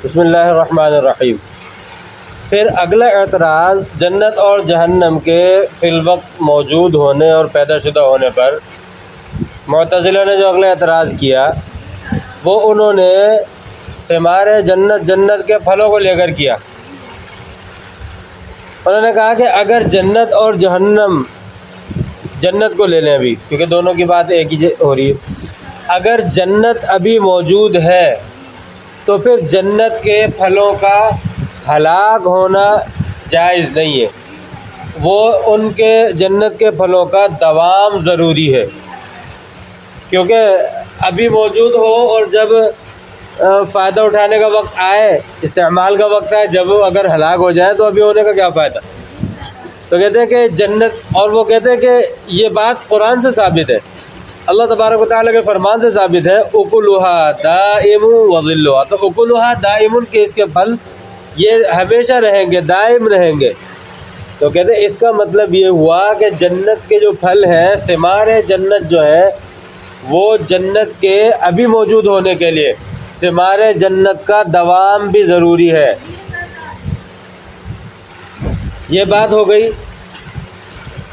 بسم اللہ الرحمن الرحیم۔ پھر اگلا اعتراض جنت اور جہنم کے فی الوقت موجود ہونے اور پیدا شدہ ہونے پر معتزلہ نے جو اگلا اعتراض کیا وہ انہوں نے ثمار جنت کے پھلوں کو لے کر کیا۔ انہوں نے کہا کہ اگر جنت اور جہنم، جنت کو لے لیں ابھی کیونکہ دونوں کی بات ایک ہی ہو رہی ہے، اگر جنت ابھی موجود ہے تو پھر جنت کے پھلوں کا ہلاک ہونا جائز نہیں ہے، وہ ان کے جنت کے پھلوں کا دوام ضروری ہے، کیونکہ ابھی موجود ہو اور جب فائدہ اٹھانے کا وقت آئے، استعمال کا وقت آئے، جب وہ اگر ہلاک ہو جائے تو ابھی ہونے کا کیا فائدہ۔ تو کہتے ہیں کہ جنت، اور وہ کہتے ہیں کہ یہ بات قرآن سے ثابت ہے، اللہ تبارک و تعالیٰ کے فرمان سے ثابت ہے، اکلھا دائم و ظلھا، تو اکلھا دائم کہ اس کے پھل یہ ہمیشہ رہیں گے، دائم رہیں گے۔ تو کہتے ہیں اس کا مطلب یہ ہوا کہ جنت کے جو پھل ہیں، ثمار جنت جو ہے وہ جنت کے ابھی موجود ہونے کے لیے ثمار جنت کا دوام بھی ضروری ہے۔ یہ بات ہو گئی،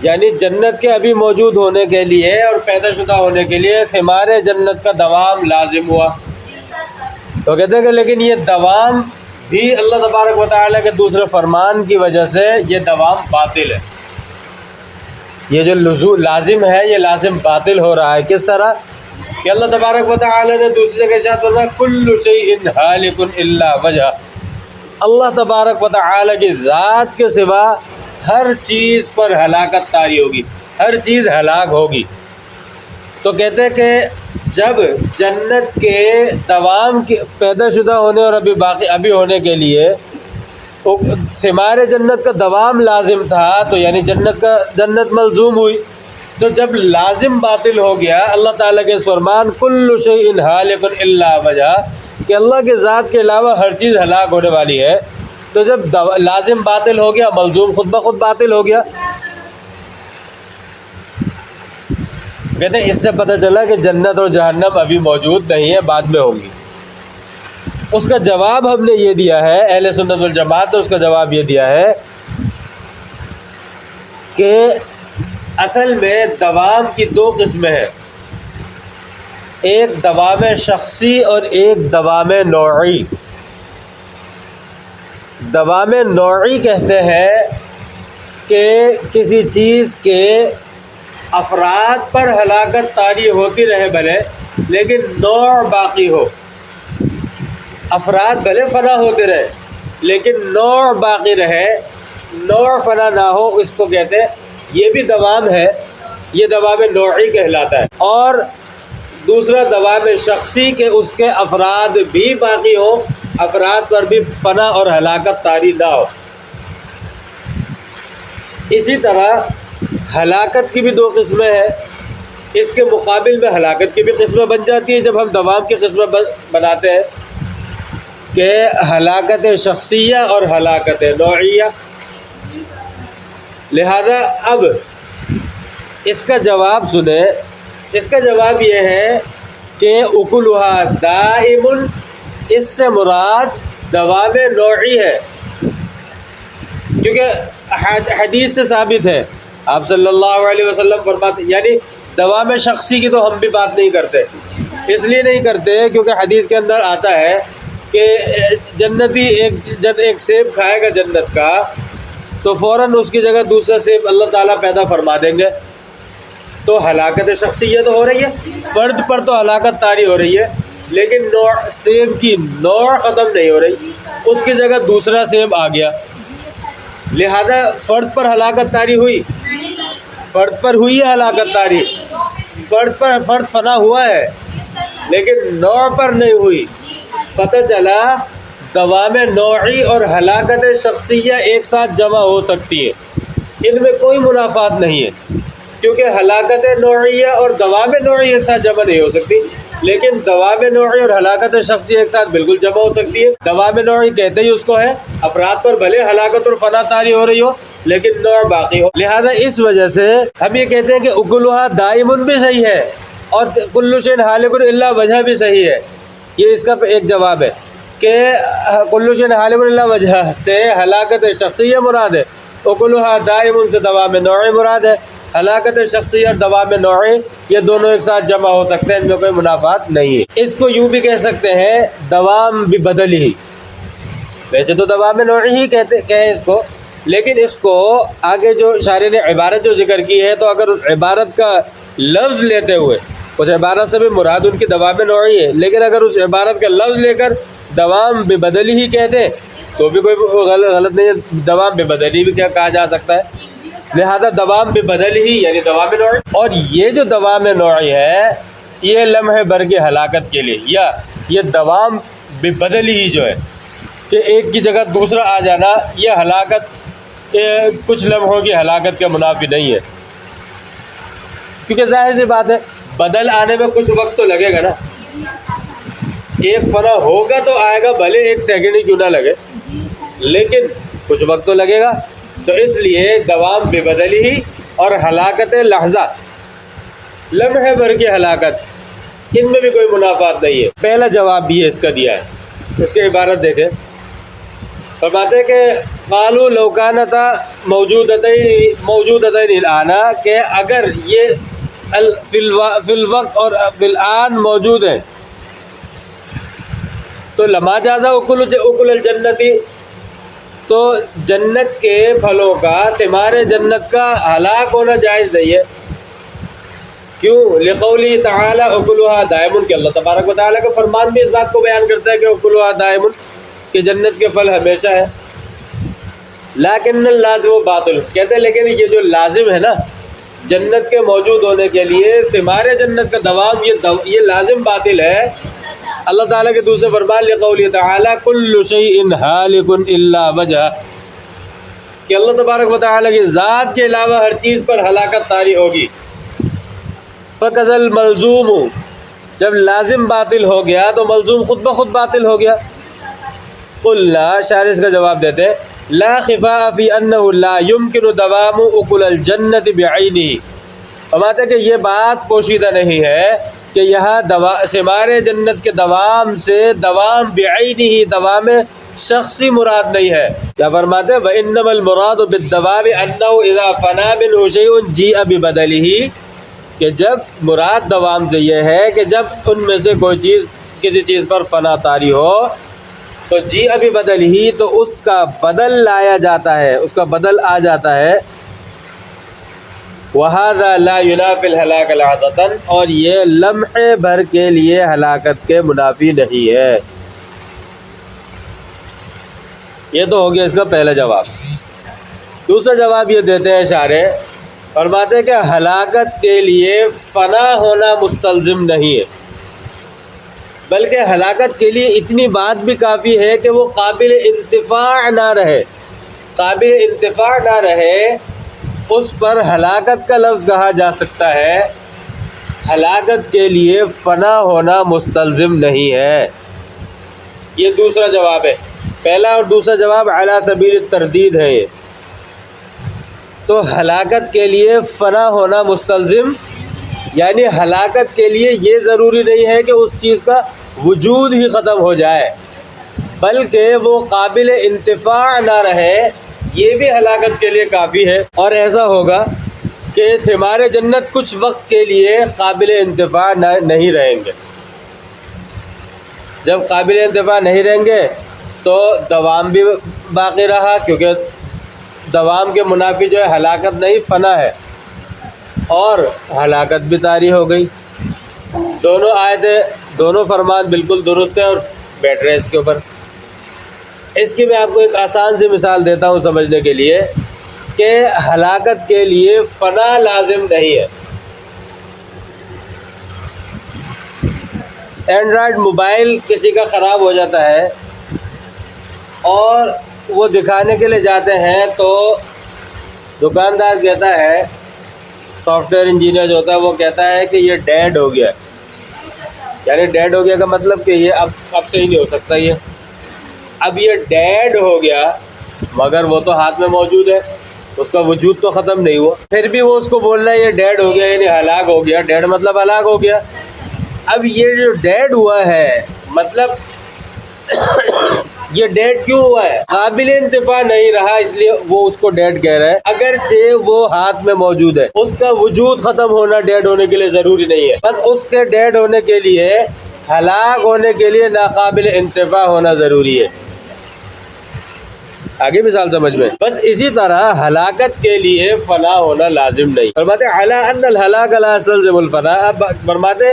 یعنی جنت کے ابھی موجود ہونے کے لیے اور پیدا شدہ ہونے کے لیے ثمار جنت کا دوام لازم ہوا۔ تو کہتے ہیں کہ لیکن یہ دوام بھی اللہ تبارک و تعالیٰ کے دوسرے فرمان کی وجہ سے یہ دوام باطل ہے، یہ جو لازم ہے یہ لازم باطل ہو رہا ہے۔ کس طرح کہ اللہ تبارک و تعالیٰ نے دوسری جگہ ارشاد فرمایا کل شیء ہالک الا وجہ، اللہ تبارک و تعالیٰ کی ذات کے سوا ہر چیز پر ہلاکت طاری ہوگی، ہر چیز ہلاک ہوگی۔ تو کہتے ہیں کہ جب جنت کے دوام کے پیدا شدہ ہونے اور ابھی ہونے کے لیے ثمار جنت کا دوام لازم تھا، تو یعنی جنت ملزوم ہوئی، تو جب لازم باطل ہو گیا، اللہ تعالیٰ کے فرمان کل شیء ہالک الا وجہ کہ اللہ کے ذات کے علاوہ ہر چیز ہلاک ہونے والی ہے، تو جب لازم باطل ہو گیا، ملزوم خود بخود باطل ہو گیا۔ کہتے ہیں اس سے پتہ چلا کہ جنت اور جہنم ابھی موجود نہیں ہے، بعد میں ہوں گی۔ اس کا جواب ہم نے یہ دیا ہے، اہل سنت والجماعت نے اس کا جواب یہ دیا ہے کہ اصل میں دوام کی دو قسمیں ہیں، ایک دوام شخصی اور ایک دوام نوعی۔ دوام نوعی کہتے ہیں کہ کسی چیز کے افراد پر ہلاکت طاری ہوتی رہے بھلے، لیکن نوع باقی ہو، افراد بھلے فنا ہوتے رہے لیکن نوع باقی رہے، نوع فنا نہ ہو، اس کو کہتے ہیں یہ بھی دوام ہے، یہ دوام نوعی کہلاتا ہے۔ اور دوسرا دوام شخصی کہ اس کے افراد بھی باقی ہوں، افراد پر بھی فنا اور ہلاکت طاری نہ ہو۔ اسی طرح ہلاکت کی بھی دو قسمیں ہیں، اس کے مقابل میں ہلاکت کی بھی قسمیں بن جاتی ہیں جب ہم دوام کی قسمیں بناتے ہیں، کہ ہلاکت شخصیہ اور ہلاکت نوعیہ۔ لہذا اب اس کا جواب سنیں، اس کا جواب یہ ہے کہ اکلھا دائم، اس سے مراد دوام نوعی ہے، کیونکہ حدیث سے ثابت ہے، آپ صلی اللہ علیہ وسلم فرماتے، یعنی دوام شخصی کی تو ہم بھی بات نہیں کرتے، اس لیے نہیں کرتے کیونکہ حدیث کے اندر آتا ہے کہ جنتی ایک سیب کھائے گا جنت کا تو فوراً اس کی جگہ دوسرا سیب اللہ تعالیٰ پیدا فرما دیں گے، تو ہلاکت شخصیہ تو ہو رہی ہے، فرد پر تو ہلاکت طاری ہو رہی ہے، لیکن سیب کی نوع ختم نہیں ہو رہی، اس کی جگہ دوسرا سیب آ گیا، لہذا فرد پر ہلاکت طاری ہوئی، فرد پر ہوئی ہے ہلاکت طاری، فرد فنا ہوا ہے لیکن نوع پر نہیں ہوئی۔ پتہ چلا دوام نوعی اور ہلاکت شخصیہ ایک ساتھ جمع ہو سکتی ہے، ان میں کوئی منافات نہیں ہے، کیونکہ ہلاکت نوعیہ اور دوام نوعی ایک ساتھ جمع نہیں ہو سکتی، لیکن دوام نوعی اور ہلاکت شخصی ایک ساتھ بالکل جمع ہو سکتی ہے۔ دوام نوعی کہتے ہی اس کو ہے افراد پر بھلے ہلاکت اور فنا طاری ہو رہی ہو لیکن نوع باقی ہو، لہذا اس وجہ سے ہم یہ کہتے ہیں کہ اکلھا دائم بھی صحیح ہے اور کل شیء ہالک الا وجہ بھی صحیح ہے، یہ اس کا ایک جواب ہے۔ کہ کل شیء ہالک الا وجہ سے ہلاکت شخصیہ مراد ہے، اکلھا دائم سے دوام نوعی مراد ہے۔ ہلاکت شخصی اور دوام نوعی یہ دونوں ایک ساتھ جمع ہو سکتے ہیں، ان میں کوئی منافات نہیں ہے۔ اس کو یوں بھی کہہ سکتے ہیں دوام ببدل ہی، ویسے تو دوام نوعی ہی کہیں اس کو، لیکن اس کو آگے جو شارح نے عبارت جو ذکر کی ہے، تو اگر اس عبارت کا لفظ لیتے ہوئے، اس عبارت سے بھی مراد ان کی دوام نوعی ہے، لیکن اگر اس عبارت کا لفظ لے کر دوام ببدل ہی کہتے ہیں تو بھی کوئی غلط نہیں ہے، دوام ببدل ہی بھی کیا کہا جا سکتا ہے۔ لہذا دوام ببدل ہی یعنی دوام نوعی، اور یہ جو دوام نوعی ہے یہ لمحے بھر کی ہلاکت کے لیے، یا یہ دوام ببدل ہی جو ہے کہ ایک کی جگہ دوسرا آ جانا، یہ ہلاکت کچھ لمحوں کی ہلاکت کا منافی نہیں ہے، کیونکہ ظاہر سی بات ہے بدل آنے میں کچھ وقت تو لگے گا نا، ایک فنا ہوگا تو آئے گا، بھلے ایک سیکنڈ ہی کیوں نہ لگے، لیکن کچھ وقت تو لگے گا۔ تو اس لیے دوام ببدل ہی اور ہلاکت لحظہ، لمحے بھر کی ہلاکت، ان میں بھی کوئی منافات نہیں ہے۔ پہلا جواب بھی اس کا دیا ہے، اس کی عبارت دیکھیں، فرماتے ہیں کہ قالوا لو کانتا موجودتین الآن، کہ اگر یہ فی الوقت اور فی الآن موجود ہیں تو لما جازا اکل الجنتی، تو جنت کے پھلوں کا، ثمار جنت کا ہلاک ہونا جائز نہیں ہے۔ کیوں؟ لقولی تعالی اکلھا دائم، کہ اللہ تبارک و تعالیٰ کا فرمان بھی اس بات کو بیان کرتا ہے کہ اکلھا دائم، کہ جنت کے پھل ہمیشہ ہے۔ لیکن اللازم باطل، کہتے ہیں لیکن یہ جو لازم ہے نا جنت کے موجود ہونے کے لیے، ثمار جنت کا دوام، یہ لازم باطل ہے۔ اللہ تعالیٰ کے دوسرے فرمان لقولی تعالیٰ کل شیء ہالک الا وجہ، کہ اللہ تبارک و تعالیٰ کی ذات کے علاوہ ہر چیز پر ہلاکت طاری ہوگی۔ فَكَذَا الْمَلْزُومُ، جب لازم باطل ہو گیا تو ملزوم خود بخود باطل ہو گیا۔ قلنا، شارح اس کا جواب دیتے ہیں، لا خفاء فی انہ لا یمکن دوام اکل الجنت بعینہ، فرماتے ہیں کہ یہ بات پوشیدہ نہیں ہے کہ یہاں ثمار جنت کے دوام سے دوام بعینہ، دوام شخصی مراد نہیں ہے۔ کیا فرماتے ہیں؟ وَإِنَّمَا الْمُرَادُ بِالدَّوَامِ أَنَّهُ إِذَا فَنَا مِنْهُ شَيْءٌ جِیءَ بِبَدَلِهِ، کہ جب مراد دوام سے یہ ہے کہ جب ان میں سے کوئی چیز کسی چیز پر فنا طاری ہو تو جِیءَ بِبَدَلِهِ، تو اس کا بدل لایا جاتا ہے، اس کا بدل آ جاتا ہے۔ وَهَذَا لَا يُنَافِي الْهَلَاكَ لَحْظَةً، اور یہ لمحے بھر کے لیے ہلاکت کے منافی نہیں ہے۔ یہ تو ہو گیا اس کا پہلا جواب۔ دوسرا جواب یہ دیتے ہیں شارح، فرماتے ہیں کہ ہلاکت کے لیے فنا ہونا مستلزم نہیں ہے، بلکہ ہلاکت کے لیے اتنی بات بھی کافی ہے کہ وہ قابل انتفاع نہ رہے، قابل انتفاع نہ رہے، اس پر ہلاکت کا لفظ کہا جا سکتا ہے۔ ہلاکت کے لیے فنا ہونا مستلزم نہیں ہے، یہ دوسرا جواب ہے۔ پہلا اور دوسرا جواب علی سبیل التردید ہے۔ یہ تو ہلاکت کے لیے فنا ہونا مستلزم، یعنی ہلاکت کے لیے یہ ضروری نہیں ہے کہ اس چیز کا وجود ہی ختم ہو جائے، بلکہ وہ قابل انتفاع نہ رہے، یہ بھی ہلاکت کے لیے کافی ہے۔ اور ایسا ہوگا کہ ثمار جنت کچھ وقت کے لیے قابل انتفاع نہیں رہیں گے۔ جب قابل انتفاع نہیں رہیں گے تو دوام بھی باقی رہا، کیونکہ دوام کے منافی جو ہے ہلاکت نہیں فنا ہے، اور ہلاکت بھی طاری ہو گئی۔ دونوں آیتیں، دونوں فرمان بالکل درست ہیں اور بیٹھ رہے اس کے اوپر۔ اس کی میں آپ کو ایک آسان سی مثال دیتا ہوں سمجھنے کے لیے کہ ہلاکت کے لیے فنا لازم نہیں ہے۔ اینڈرائڈ موبائل کسی کا خراب ہو جاتا ہے اور وہ دکھانے کے لیے جاتے ہیں تو دکاندار کہتا ہے، سافٹ ویئر انجینئر جو ہوتا ہے وہ کہتا ہے کہ یہ ڈیڈ ہو گیا، یعنی ڈیڈ ہو گیا کا مطلب کہ یہ اب صحیح نہیں ہو سکتا، اب یہ ڈیڈ ہو گیا، مگر وہ تو ہاتھ میں موجود ہے، اس کا وجود تو ختم نہیں ہوا، پھر بھی وہ اس کو بول رہا ہے یہ ڈیڈ ہو گیا، یعنی ہلاک ہو گیا۔ ڈیڈ مطلب ہلاک ہو گیا۔ اب یہ جو ڈیڈ ہوا ہے مطلب یہ ڈیڈ کیوں ہوا ہے؟ قابل انتفاع نہیں رہا، اس لیے وہ اس کو ڈیڈ کہہ رہا ہے، اگرچہ وہ ہاتھ میں موجود ہے۔ اس کا وجود ختم ہونا ڈیڈ ہونے کے لیے ضروری نہیں ہے، بس اس کے ڈیڈ ہونے کے لیے، ہلاک ہونے کے لیے ناقابل انتفاع ہونا ضروری ہے۔ آگے مثال سمجھ میں، بس اسی طرح ہلاکت کے لیے فنا ہونا لازم نہیں۔ فرماتے علی ان الہلاک لا یستلزم الفنا۔ اب فرماتے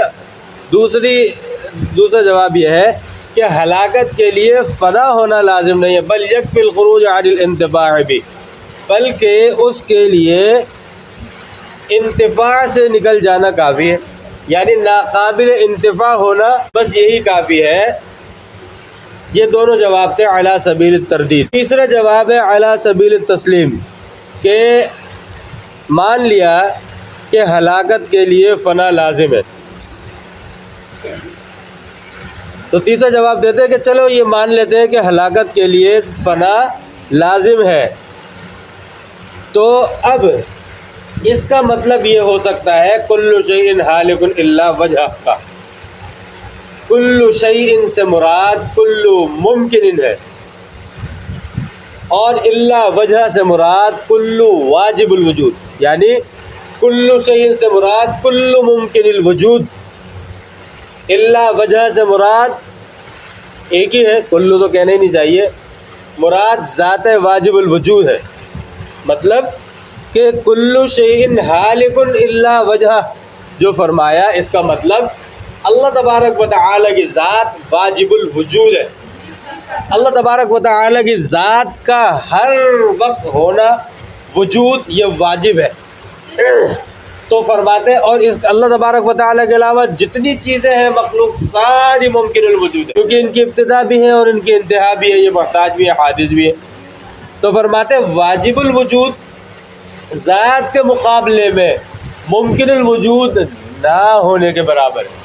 دوسرا جواب یہ ہے کہ ہلاکت کے لیے فنا ہونا لازم نہیں ہے، بل یکفی الخروج عن الانتفاع بھی، بلکہ اس کے لیے انتفاع سے نکل جانا کافی ہے، یعنی ناقابل انتفاع ہونا بس یہی کافی ہے۔ یہ دونوں جواب تھے علی سبیل التردید۔ تیسرا جواب ہے علی سبیل التسلیم، کہ مان لیا کہ ہلاکت کے لیے فنا لازم ہے، تو تیسرا جواب دیتے ہیں کہ چلو یہ مان لیتے ہیں کہ ہلاکت کے لیے فنا لازم ہے، تو اب اس کا مطلب یہ ہو سکتا ہے کل شیء ہالک الا وجہہ کا۔ کل شیء سے مراد کل ممکن ہے، اور الا وجہ سے مراد کل واجب الوجود، یعنی کل شیء سے مراد کل ممکن الوجود، الا وجہ سے مراد ایک ہی ہے، کلو تو کہنا ہی نہیں چاہیے، مراد ذات واجب الوجود ہے۔ مطلب کہ کل شیء ہالک الا وجہ جو فرمایا، اس کا مطلب اللہ تبارک و تعالی کی ذات واجب الوجود ہے، اللہ تبارک و تعالی کی ذات کا ہر وقت ہونا، وجود، یہ واجب ہے۔ تو فرماتے ہیں اور اس اللہ تبارک و تعالیٰ کے علاوہ جتنی چیزیں ہیں مخلوق ساری ممکن الوجود ہے، کیونکہ ان کی ابتدا بھی ہے اور ان کی انتہا بھی ہے، یہ محتاج بھی ہے، حادث بھی ہے۔ تو فرماتے ہیں واجب الوجود ذات کے مقابلے میں ممکن الوجود نہ ہونے کے برابر ہے،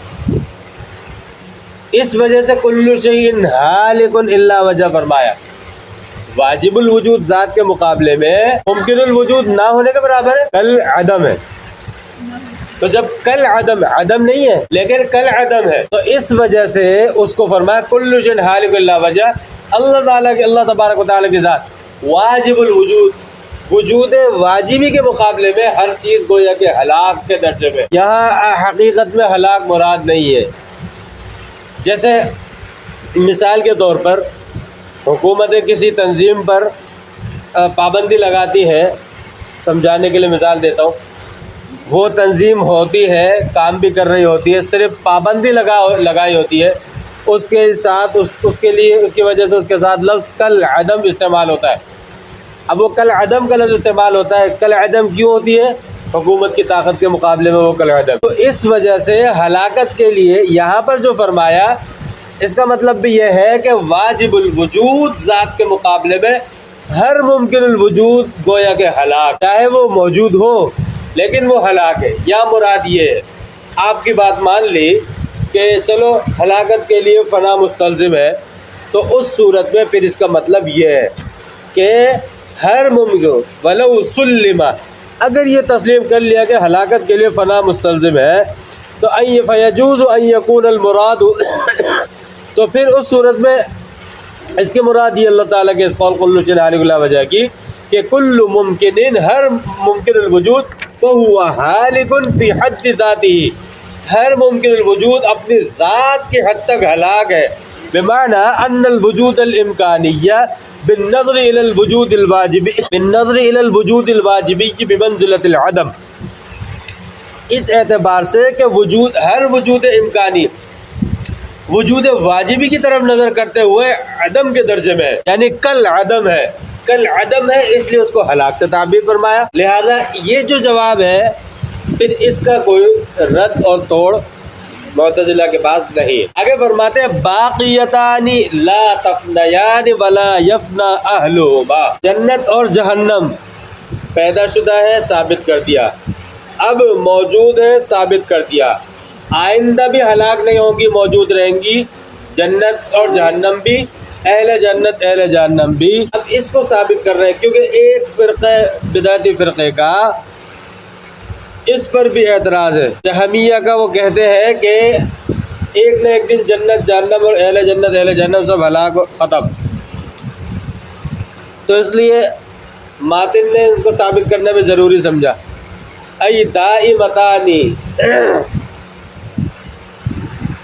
اس وجہ سے کل شیء ہالک الا وجہ فرمایا۔ واجب الوجود ذات کے مقابلے میں ممکن الوجود نہ ہونے کے برابر ہے، کل عدم ہے۔ تو جب کل عدم نہیں ہے لیکن کل عدم ہے، تو اس وجہ سے اس کو فرمایا کل شیء ہالک الا وجہ، اللہ تعالیٰ کی، اللہ تبارک و تعالیٰ کی ذات واجب الوجود، وجود واجبی کے مقابلے میں ہر چیز گویا کہ ہلاک کے درجے میں۔ یہاں حقیقت میں ہلاک مراد نہیں ہے، جیسے مثال کے طور پر حکومتیں کسی تنظیم پر پابندی لگاتی ہیں، سمجھانے کے لیے مثال دیتا ہوں، وہ تنظیم ہوتی ہے، کام بھی کر رہی ہوتی ہے، صرف پابندی لگائی ہوتی ہے، اس کے ساتھ اس کے لیے، اس کی وجہ سے اس کے ساتھ لفظ کل عدم استعمال ہوتا ہے۔ اب وہ کل عدم کا لفظ استعمال ہوتا ہے، کل عدم کیوں ہوتی ہے؟ حکومت کی طاقت کے مقابلے میں وہ کل عدم، تو اس وجہ سے ہلاکت کے لیے یہاں پر جو فرمایا، اس کا مطلب بھی یہ ہے کہ واجب الوجود ذات کے مقابلے میں ہر ممکن الوجود گویا کہ ہلاک، چاہے وہ موجود ہو لیکن وہ ہلاک ہے۔ یا مراد یہ ہے، آپ کی بات مان لی کہ چلو ہلاکت کے لیے فنا مستلزم ہے، تو اس صورت میں پھر اس کا مطلب یہ ہے کہ ہر ممکن ولو سلم، اگر یہ تسلیم کر لیا کہ ہلاکت کے لیے فنا مستلزم ہے، تو فیجوز ان یکون المراد، تو پھر اس صورت میں اس کے مراد یہ اللہ تعالیٰ کے اس قول کل شیء ہالک الا وجہ کی، کہ کل ممکن، ہر ممکن الوجود، فہو ہالک فی حد ذاتہ، ہر ممکن الوجود اپنی ذات کی حد تک ہلاک ہے، بمعنی ان الوجود الامکانیہ بالنظر الى الوجود الواجبی، بالنظر الى الوجود الواجبی بمنزلۃ العدم، اس اعتبار سے کہ وجود، ہر وجود امکانی وجود واجبی کی طرف نظر کرتے ہوئے عدم کے درجے میں ہے، یعنی کل عدم ہے، کل عدم ہے، اس لیے اس کو ہلاک سے تعبیر فرمایا۔ لہذا یہ جو جواب ہے، پھر اس کا کوئی رد اور توڑ معتزلہ کے پاس نہیں ہے۔ آگے فرماتے ہیں باقیتان لا تفنیان ولا یفنا اہلہما، جنت اور جہنم پیدا شدہ ہے، ثابت کر دیا، اب موجود ہے، ثابت کر دیا، آئندہ بھی ہلاک نہیں ہوں گی، موجود رہیں گی، جنت اور جہنم بھی، اہل جنت اہل جہنم بھی۔ اب اس کو ثابت کر رہے ہیں، کیونکہ ایک فرقہ بدعتی فرقے کا اس پر بھی اعتراض ہے، جہمیہ کا، وہ کہتے ہیں کہ ایک نہ ایک دن جنت جہنم اور اہل جہنم سب ہلاک و ختم. تو اس لیے ماتن نے ان کو ثابت کرنے میں ضروری سمجھا. ای دائمتانی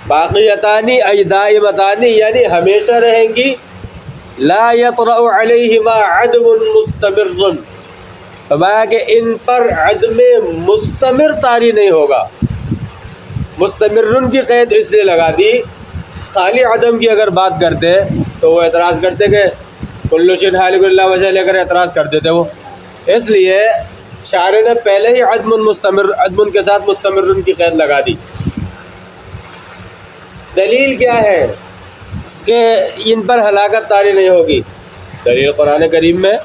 باقیتانی ای دائمتانی یعنی ہمیشہ رہیں گی. لا یطرأ علیہما عدم مستمر، فرمایا کہ ان پر عدم مستمر طاری نہیں ہوگا. مستمرن کی قید اس لیے لگا دی، خالی عدم کی اگر بات کرتے تو وہ اعتراض کرتے کہ کل شیء ہالک الا وجہہ لے کر اعتراض کرتے تھے وہ. اس لیے شاعر نے پہلے ہی عدم کے ساتھ مستمرن کی قید لگا دی. دلیل کیا ہے کہ ان پر ہلاکت طاری نہیں ہوگی؟ دلیل قرآن کریم میں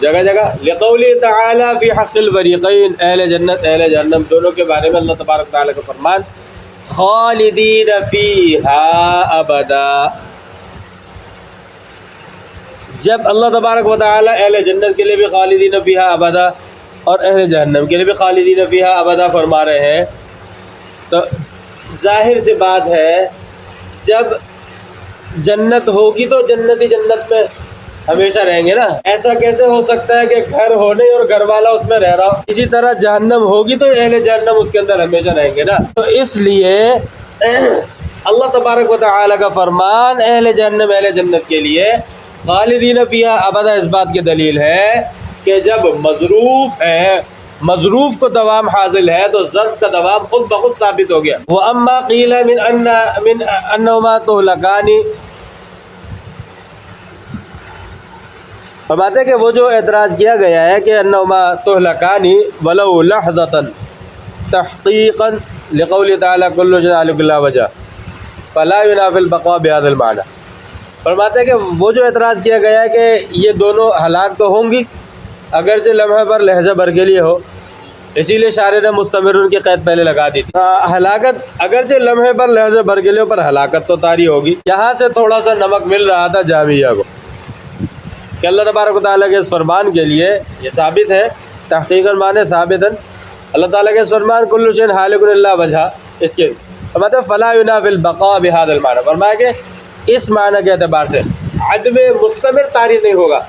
جگہ جگہ لقولی تعالی فی حق الفریقین، اہل جنت اہل جہنم دونوں کے بارے میں اللہ تبارک تعالیٰ کا فرمان خالدین فیہا ابدا. جب اللہ تبارک و تعالیٰ اہل جنت کے لیے بھی خالدین فیہا ابدا اور اہل جہنم کے لیے بھی خالدین فیہا ابدا فرما رہے ہیں، تو ظاہر سی بات ہے جب جنت ہوگی تو جنتی جنت میں ہمیشہ رہیں گے نا. ایسا کیسے ہو سکتا ہے کہ گھر ہونے اور گھر والا اس میں رہ رہا ہو؟ اسی طرح جہنم ہوگی تو اہل جہنم اس کے اندر ہمیشہ رہیں گے نا. تو اس لیے اللہ تبارک و تعالیٰ کا فرمان اہل جہنم اہل جنت کے لیے خالدین فیہا ابدا اس بات کی دلیل ہے کہ جب مظروف ہے، مظروف کو دوام حاصل ہے تو ظرف کا دوام خود بخود ثابت ہو گیا. وَأَمَّا قِيلَ مِنْ أَنَّهُمَا تُهْلَكَانِ، فرماتے ہیں کہ وہ جو اعتراض کیا گیا ہے کہ انہما تہلکانی ولو لحظۃ تحقیقا لقول تعالی کل شیء ہالک الا وجہہ فلا ينافی البقاء بهذا المعنى. فرماتے ہیں کہ وہ جو اعتراض کیا گیا ہے کہ یہ دونوں ہلاک تو ہوں گی اگرچہ لمحہ پر لہجہ بھر کے لیے ہو، اسی لیے شاعر نے مستمرن کی قید پہلے لگا دی تھی. ہلاکت اگرچہ لمحے پر لہجہ بھر کے لیے پر ہلاکت تو طاری ہوگی. یہاں سے تھوڑا سا نمک مل رہا تھا جہمیہ کو کہ اللہ تبارک و تعالیٰ کے اس فرمان کے لیے یہ ثابت ہے، تحقیقاً معنی ثابتاً اللہ تعالیٰ کے اس فرمان کل شیء ہالک الا وجہہ، اس کے فرماتے فلا ينافی البقاء بهذا المعنى، فرمایا کہ اس معنی کے اعتبار سے عدم مستمر طاری نہیں ہوگا.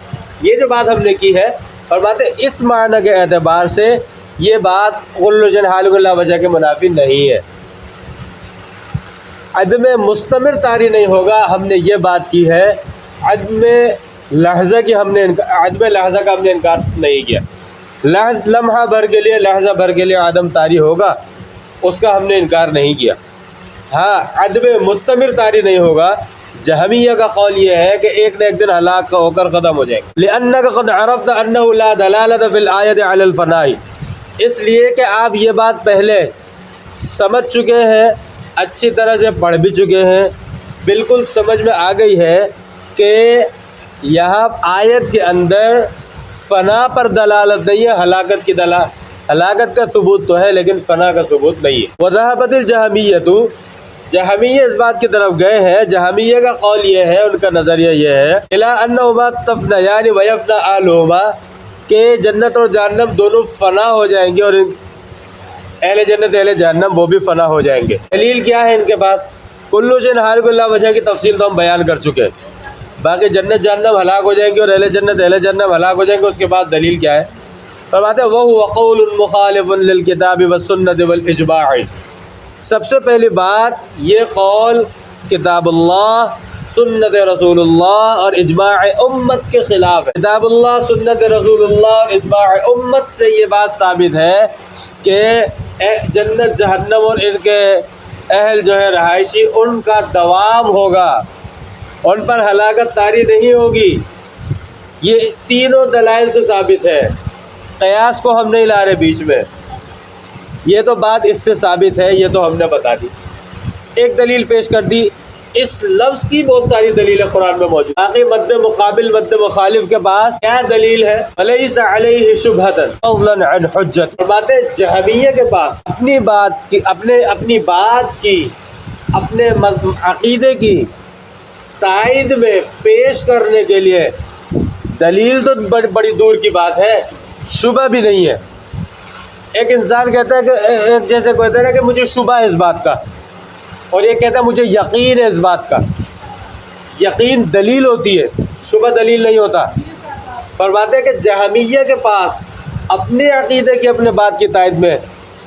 یہ جو بات ہم نے کی ہے فرماتے اس معنی کے اعتبار سے یہ بات کل شیء ہالک الا وجہہ کے منافی نہیں ہے. عدم مستمر طاری نہیں ہوگا ہم نے یہ بات کی ہے، عدم لحظہ کی ہم نے عدم لحظہ کا ہم نے انکار نہیں کیا. لمحہ بھر کے لیے لحظہ بھر کے لیے عدم طاری ہوگا اس کا ہم نے انکار نہیں کیا. ہاں عدم مستمر طاری نہیں ہوگا. جہمیہ کا قول یہ ہے کہ ایک نہ ایک دن ہلاک ہو کر ختم ہو جائے گا. لأنك قد عرفت انه لا دلالة في الآية على الفناء، اس لیے کہ آپ یہ بات پہلے سمجھ چکے ہیں، اچھی طرح سے پڑھ بھی چکے ہیں، بالکل سمجھ میں آ گئی ہے کہ یہاں آیت کے اندر فنا پر دلالت نہیں ہے، ہلاکت کی ہلاکت کا ثبوت تو ہے لیکن فنا کا ثبوت نہیں ہے. وذهبت الجہمیۃ، جہمیہ اس بات کی طرف گئے ہیں، جہمیہ کا قول یہ ہے، ان کا نظریہ یہ ہے الی انہما تفنیان ویفنی اہلہما، کہ جنت اور جہنم دونوں فنا ہو جائیں گے اور اہل جنت اہل جہنم وہ بھی فنا ہو جائیں گے. دلیل کیا ہے ان کے پاس؟ کل شیء ہالک الا وجہہ کی تفصیل تو ہم بیان کر چکے ہیں. باقی جنت جہنم ہلاک ہو جائیں گے اور اہل جنت اہل جہنم ہلاک ہو جائیں گے، اس کے بعد دلیل کیا ہے؟ فرماتے ہیں وَهُوَ قَوْلٌ مُخَالِفٌ لِلْكِتَابِ وَالسُّنَّةِ وَالْإِجْمَاعِ. سب سے پہلی بات یہ قول کتاب اللہ، سنت رسول اللہ اور اجماع امت کے خلاف ہے. کتاب اللہ، سنت رسول اللہ اور اجماع امت سے یہ بات ثابت ہے کہ جنت جہنم اور ان کے اہل جو ہے رہائشی ان کا دوام ہوگا، ان پر ہلاکت طاری نہیں ہوگی. یہ تینوں دلائل سے ثابت ہے، قیاس کو ہم نہیں لا رہے بیچ میں. یہ تو بات اس سے ثابت ہے، یہ تو ہم نے بتا دی. ایک دلیل پیش کر دی، اس لفظ کی بہت ساری دلیلیں قرآن میں موجود. باقی مد مقابل مد مخالف کے پاس کیا دلیل ہے؟ وَلَيْسَ عَلَيْهِ شُبْهَةً فَضْلًا عَنْ حُجَّةٍ. فرماتے جہمیہ کے پاس اپنی بات کی اپنے عقیدے کی تائید میں پیش کرنے کے لیے دلیل تو بڑی دور کی بات ہے، شبہ بھی نہیں ہے. ایک انسان کہتا ہے کہ جیسے کہتا ہے نا کہ مجھے شبہ ہے اس بات کا، اور یہ کہتا ہے مجھے یقین ہے اس بات کا. یقین دلیل ہوتی ہے، شبہ دلیل نہیں ہوتا. فرماتے ہیں کہ جہمیہ کے پاس اپنے عقیدے کی اپنے بات کی تائید میں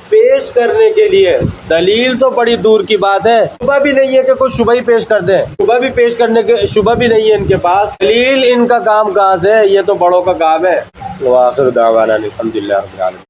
پیش کرنے کے لیے دلیل تو بڑی دور کی بات ہے، شبہ بھی نہیں ہے کہ کوئی شبہ ہی پیش کر دے، شبہ بھی پیش کرنے کے شبہ بھی نہیں ہے ان کے پاس. دلیل ان کا کام کہاں سے ہے؟ یہ تو بڑوں کا کام ہے. وآخر دعوانا الحمدللہ رب العالمین.